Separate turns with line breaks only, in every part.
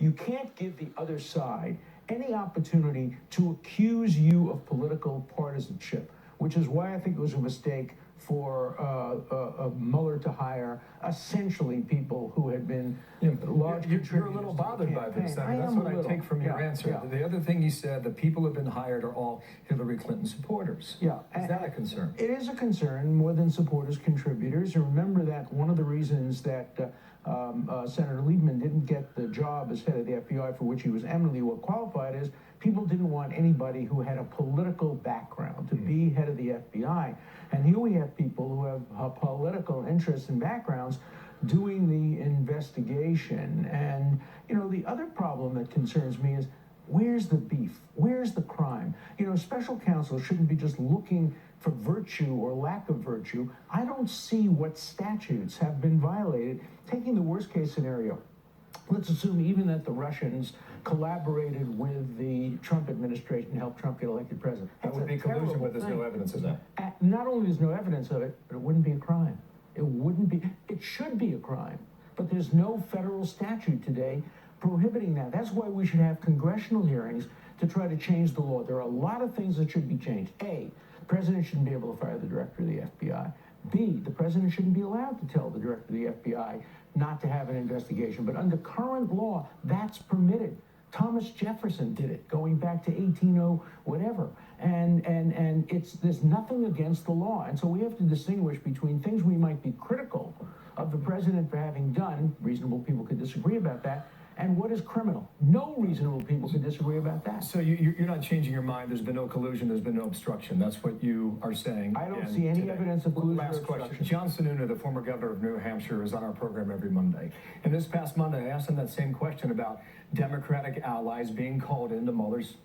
You can't give the other side any opportunity to accuse you of political partisanship, which is why I think it was a mistake for Mueller to hire essentially people who had been large contributors.
You're a little bothered by this. I mean, that's what I take from your answer.
Yeah.
The other thing you said, the people who have been hired are all Hillary Clinton supporters.
Yeah.
Is that a concern?
It is a concern, more than supporters, contributors. And remember that one of the reasons that Senator Lieberman didn't get the job as head of the FBI, for which he was eminently well qualified, is people didn't want anybody who had a political background to be head of the FBI. And here we have people who have political interests and backgrounds doing the investigation. And, you know, the other problem that concerns me is, where's the beef? Where's the crime? You know, special counsel shouldn't be just looking for virtue or lack of virtue. I don't see what statutes have been violated. Taking the worst case scenario, let's assume even that the Russians collaborated with the Trump administration to help Trump get elected president.
That would be collusion, but there's no evidence of that.
Not only is no evidence of it, but it wouldn't be a crime. It wouldn't be. It should be a crime, but there's no federal statute today prohibiting that. That's why we should have congressional hearings to try to change the law. There are a lot of things that should be changed. A, the president shouldn't be able to fire the director of the FBI. B, the president shouldn't be allowed to tell the director of the FBI not to have an investigation. But under current law, that's permitted. Thomas Jefferson did it, going back to 1800 whatever. And there's nothing against the law. And so we have to distinguish between things we might be critical of the president for having done, reasonable people could disagree about that, and what is criminal. No reasonable people could disagree about that.
So you're not changing your mind. There's been no collusion. There's been no obstruction. That's what you are saying.
I don't see any evidence of collusion.
Last question. John Sununu, the former governor of New Hampshire, is on our program every Monday. And this past Monday, I asked him that same question about Democratic allies being called into Mueller's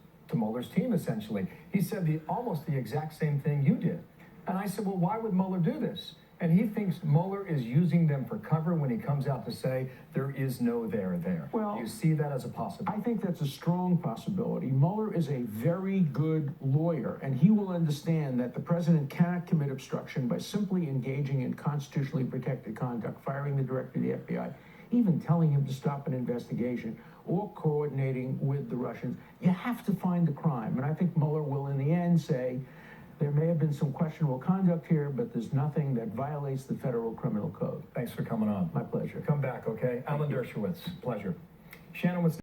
team, essentially. He said almost the exact same thing you did. And I said, well, why would Mueller do this? And he thinks Mueller is using them for cover when he comes out to say there is no there there.
Well,
do you see that as a possibility?
I think that's a strong possibility. Mueller is a very good lawyer, and he will understand that the president cannot commit obstruction by simply engaging in constitutionally protected conduct, firing the director of the FBI, even telling him to stop an investigation, or coordinating with the Russians. You have to find the crime, and I think Mueller will in the end say, there may have been some questionable conduct here, but there's nothing that violates the federal criminal code.
Thanks for coming on.
My pleasure.
Come back, okay? Alan Dershowitz, pleasure. Shannon, what's